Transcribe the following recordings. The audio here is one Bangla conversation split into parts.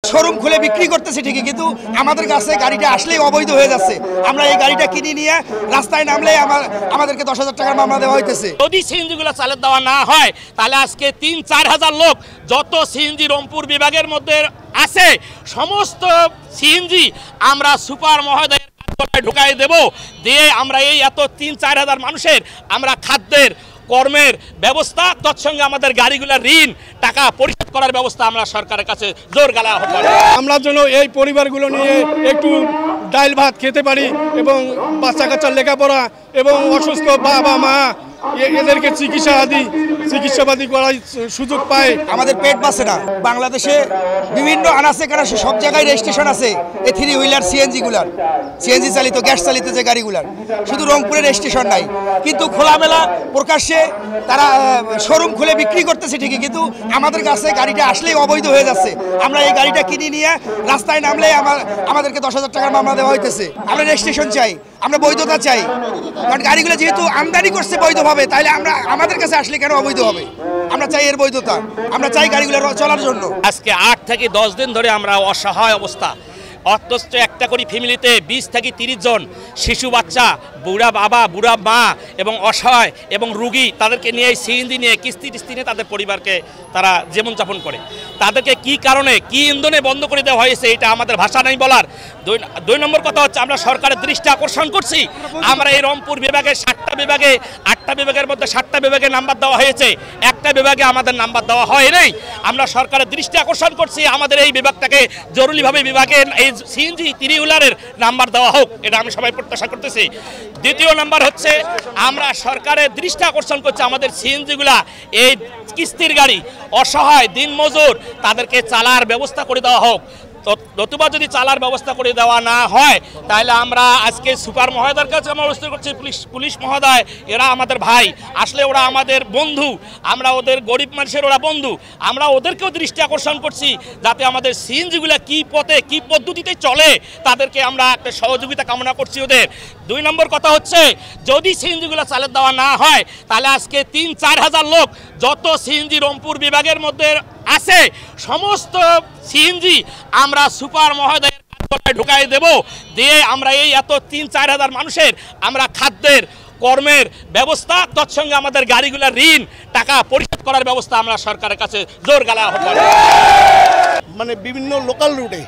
শোরুম খুলে বিক্রি করতেছে ঠিকই, কিন্তু আমাদের কাছে গাড়িটা আসলেই অবৈধ হয়ে যাচ্ছে। আমরা এই গাড়িটা কিনে নিয়ে রাস্তায় নামলেই আমাদেরকে 10,000 টাকার মামলা দেওয়া হইতেছে। যদি সিএনজিগুলো চালু দেওয়া না হয় তাহলে আজকে 3-4 হাজার লোক যত সিএনজি রংপুর বিভাগের মধ্যে আছে সমস্ত সিএনজি আমরা সুপার মহোদয়ের কার্যালয়ে ঢুকাই দেব, দিয়ে আমরা এই এত 3-4 হাজার মানুষের আমরা খাদ্যের কর্মের ব্যবস্থা, তৎসঙ্গে আমাদের গাড়িগুলোর ঋণ টাকা পরিশোধ করার ব্যবস্থা আমরা সরকারের কাছে জোর গলায় আহ্বান করি। আমরা যেন এই পরিবারগুলো নিয়ে একটু ডাল ভাত খেতে পারি এবং বাচ্চা কাচ্চার লেখাপড়া এবং অসুস্থ বাবা মা এদেরকে চিকিৎসাবাদী করার সুযোগ পায়। আমাদের পেট বাঁচে না। বাংলাদেশে বিভিন্ন আনাচে কানাচে সব জায়গায় রেজিস্ট্রেশন আছে এই 3 হুইলার সিএনজি চালিত গ্যাস চালিত যে গাড়িগুলার, শুধু রংপুরে রেজিস্ট্রেশন নাই। কিন্তু খোলামেলা প্রকাশ্যে তারা শোরুম খুলে বিক্রি করতেছে ঠিকই, কিন্তু আমাদের কাছে গাড়িটা আসলেই অবৈধ হয়ে যাচ্ছে। আমরা এই গাড়িটা কিনে নিয়ে রাস্তায় নামলেই আমাদেরকে 10,000 টাকার মামলা দেওয়া হইতেছে। আমরা রেজিস্ট্রেশন চাই, আমরা বৈধতা চাই, কারণ গাড়িগুলো যেহেতু আমদানি করছে বৈধভাবে, তাহলে আমাদের কাছে আসলে কেন অবৈধ হবে? আমরা চাই এর বৈধতা, আমরা চাই গাড়িগুলো চলার জন্য। আজকে 8 থেকে 10 দিন ধরে আমরা অসহায় অবস্থা, অথচ একটা করে ফ্যামিলিতে 20 থেকে 30 জন শিশু বাচ্চা, বুড়া বাবা বুড়া মা এবং অসহায় এবং রুগী, তাদেরকে নিয়ে সিএনজি নিয়ে কিস্তি নিয়ে তাদের পরিবারকে তারা জীবনযাপন করে। তাদেরকে কি কারণে কি ইন্ধনে বন্ধ করে দেওয়া হয়েছে এটা আমাদের ভাষা নাই বলার। 2 নম্বর কথা হচ্ছে আমরা সরকারের দৃষ্টি আকর্ষণ করছি, আমরা এই রংপুর বিভাগে 7টা বিভাগে 8টা বিভাগের মধ্যে 7টা বিভাগে নাম্বার দেওয়া হয়েছে, একটা বিভাগে আমাদের নাম্বার দেওয়া হয় নাই। আমরা সরকারের দৃষ্টি আকর্ষণ করছি আমাদের এই বিভাগটাকে জরুরিভাবে বিভাগে এই সিএনজি 3 হুইলারের নাম্বার দেওয়া হোক, এটা আমি সবাই প্রত্যাশা করতেছি। দ্বিতীয় নাম্বার হচ্ছে আমরা সরকারের দৃষ্টি আকর্ষণ করছি আমাদের সিএনজিগুলা এই কিস্তির গাড়ি, অসহায় দিনমজুর, তাদেরকে চালার ব্যবস্থা করে দেওয়া হোক। নতুবা যদি চালার ব্যবস্থা করে দেওয়া না হয় তাহলে আমরা আজকে সুপার মহোদয়ের কাছে আমরা অনুরোধ করছি, পুলিশ মহোদয় এরা আমাদের ভাই, আসলে ওরা আমাদের বন্ধু, আমরা ওদের গরিব মানুষের ওরা বন্ধু, আমরা ওদেরকেও দৃষ্টি আকর্ষণ করছি যাতে আমাদের সিএনজিগুলো কি পথে কি পদ্ধতিতে চলে তাদেরকে আমরা একটা সহযোগিতা কামনা করছি ওদের। 2 নম্বর কথা হচ্ছে যদি সিএনজিগুলো চালু দেওয়া না হয় তাহলে আজকে 3-4 হাজার লোক যত সিএনজি রংপুর বিভাগের মধ্যে আছে সমস্ত সিএনজি আমরা সুপার মহোদয়ের কার্যালয়ে ঢুকাই দেব, দিয়ে আমরা এই এত 3-4 হাজার মানুষের আমরা খাদ্যের কর্মের ব্যবস্থা, তৎসঙ্গে আমাদের গাড়িগুলোর ঋণ টাকা পরিশোধ করার ব্যবস্থা আমরা সরকারের কাছে জোর গলায় আহ্বান করি। মানে বিভিন্ন লোকাল রুটে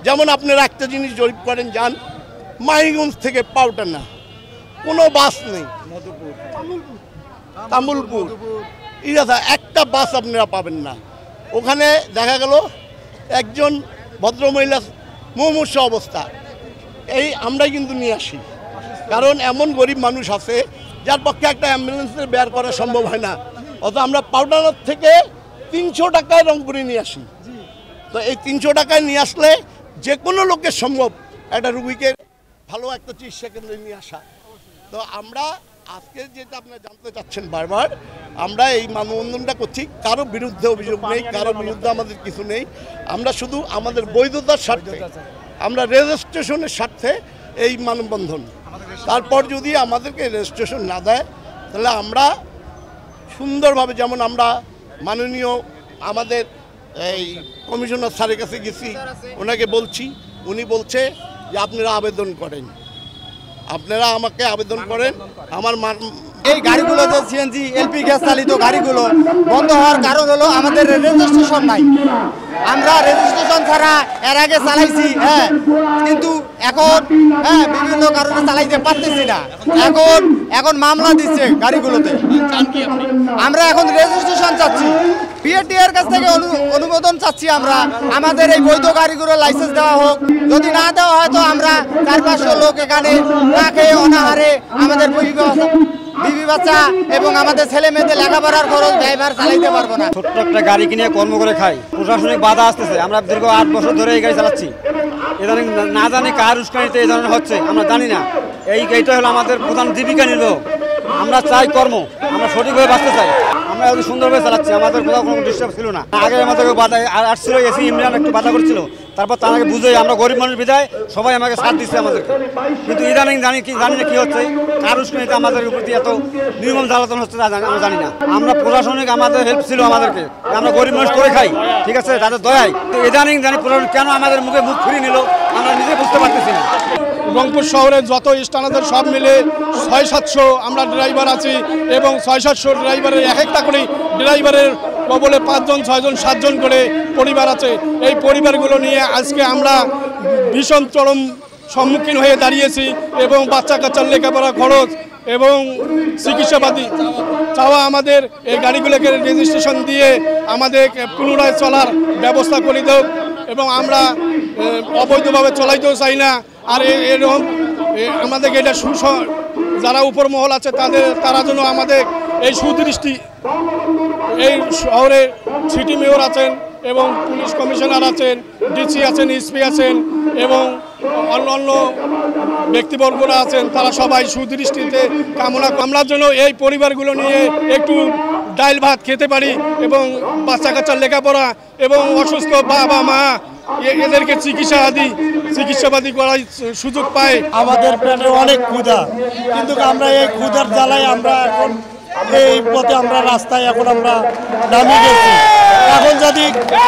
যেমন আপনারা একটা জিনিস জরিপ করেন, যান মাহিগঞ্জ থেকে পাউটানা কোনো বাস নেই, তামুলপুর ইরাদা একটা বাস আপনারা পাবেন না। ওখানে দেখা গেল একজন ভদ্রমহিলা মুমূর্ষ অবস্থা, এই আমরাই কিন্তু নিয়ে আসি, কারণ এমন গরিব মানুষ আছে যার পক্ষে একটা অ্যাম্বুলেন্সের বের করা সম্ভব হয় না, অত আমরা পাউডানার থেকে 300 টাকায় রংপুরে নিয়ে আসি। তো এই 300 টাকায় নিয়ে আসলে যে কোনো লোকের সম্ভব একটা রুগীকে ভালো একটা চিকিৎসা কেন্দ্রে নিয়ে আসা। তো আমরা আজকে যেটা আপনারা জানতে চাচ্ছেন বারবার, আমরা এই মানববন্ধনটা করছি, কারো বিরুদ্ধে অভিযোগ নেই, কারো বিরুদ্ধে আমাদের কিছু নেই, আমরা শুধু আমাদের বৈধতার স্বার্থে, আমরা রেজিস্ট্রেশনের স্বার্থে এই মানববন্ধন। তারপর যদি আমাদেরকে রেজিস্ট্রেশন না দেয় তাহলে আমরা সুন্দরভাবে, যেমন আমরা মাননীয় আমাদের এই কমিশনার স্যারের কাছে গেছি, ওনাকে বলছি, উনি বলছে যে আপনারা আবেদন করেন, আপনারা আমাকে আবেদন করেন। আমার এই গাড়িগুলো যে সিএনজি এলপি গ্যাস চালিত গাড়িগুলো বন্ধ হওয়ার কারণ হলো আমাদের রেজিস্ট্রেশন নাই। আমরা রেজিস্ট্রেশন ছাড়া এর আগে চালাইছি, কিন্তু এখন বিভিন্ন কারণে চালাইতে পারতেছি না। এখন মামলা দিচ্ছে গাড়িগুলোতে। আমরা এখন রেজিস্ট্রেশন চাচ্ছি, বিআরটিএর কাছ থেকে অনুমোদন চাচ্ছি। আমরা আমাদের এই বৈধ গাড়িগুলো লাইসেন্স দেওয়া হোক, যদি না দেওয়া হয় তো আমরা 400-500 লোক এখানে না খেয়ে অনাহারে আমাদের বিবি বাচ্চা এবং আমাদের ছেলে মেয়েদের লেখাপড়ার খরচ ড্রাইভার চালাইতে পারবো না। ছোট্ট একটা গাড়ি কিনে কর্ম করে খাই, প্রশাসনিক বাধা আসতেছে। আমরা দীর্ঘ 8 বছর ধরে এই গাড়ি চালাচ্ছি, এখানে না জানি কার উস্কানিতে এই ধরনের হচ্ছে, আমরা জানি না। এই গাড়িটা হলো আমাদের প্রধান জীবিকা নির্বাহ। আমরা চাই কর্ম, আমরা সঠিকভাবে বাঁচতে চাই। আমরা এত সুন্দরভাবে চালাচ্ছি, আমাদের কোথাও কোনো ডিস্টার্ব ছিল না। আগে আমাদের বাধা আসছিল, এসি ইমরান একটু বাধা করছিল, তারপর তাকে বুঝে আমরা গরিব মানুষ বিদায় সবাই আমাকে সাথ দিচ্ছে আমাদেরকে। কিন্তু ইদানিং জানি না কি হচ্ছে, কার উস্কানিতে আমাদের প্রতি এত নির্মম জ্বালাতন হচ্ছে আমরা জানি না। আমরা প্রশাসনিক আমাদের হেল্প ছিল আমাদেরকে, আমরা গরিব মানুষ করে খাই, ঠিক আছে, তাদের দয়ায়। তো ইদানিং জানি প্রশাসন কেন আমাদের মুখ ফিরিয়ে নিল আমরা নিজে বুঝতে পারতেছি না। রংপুর শহরে যত স্থানান্তর সব মিলে 600-700 আমরা ড্রাইভার আছি এবং 600-700 ড্রাইভারের এক একটা করে ড্রাইভারের বলে 5 জন 6 জন 7 জন করে পরিবার আছে। এই পরিবারগুলো নিয়ে আজকে আমরা ভীষণ চরম সম্মুখীন হয়ে দাঁড়িয়েছি এবং বাচ্চা কাচ্চার লেখাপড়া খরচ এবং চিকিৎসাপাতি চাওয়া আমাদের এই গাড়িগুলোকে রেজিস্ট্রেশন দিয়ে আমাদের পুনরায় চলার ব্যবস্থা করে দেব এবং আমরা অবৈধভাবে চলাইতেও চাই না। আর এরকম আমাদের এটা যারা উপর মহল আছে তারা যেন আমাদের এই সুদৃষ্টি, এই শহরে সিটি মেয়র আছেন এবং পুলিশ কমিশনার আছেন, ডিসি আছেন, এসপি আছেন এবং অন্য ব্যক্তিবর্গরা আছেন, তারা সবাই সুদৃষ্টিতে কামনার জন্য এই পরিবারগুলো নিয়ে একটু ডাল ভাত খেতে পারি এবং বাচ্চা কাচ্চার লেখাপড়া এবং অসুস্থ বাবা মা এদেরকে চিকিৎসাপাতি করার সুযোগ পায়। আমাদের পেটে অনেক ক্ষুধা, কিন্তু আমরা এই ক্ষুধার জ্বালায় আমরা এখন এই পথে আমরা রাস্তায় এখন আমরা নামিয়ে গেছি।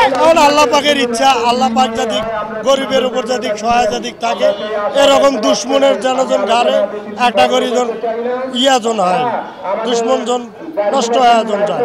এখন আল্লাহ পাকের ইচ্ছা, আল্লাহ পাক যদি গরিবের উপর যদি সহায়তা দিক থাকে, এরকম দুশ্মনের জনজন ঘাড়ে একটা করে ইয়াজন হয়, দুশ্মন জন নষ্ট হয় যায়।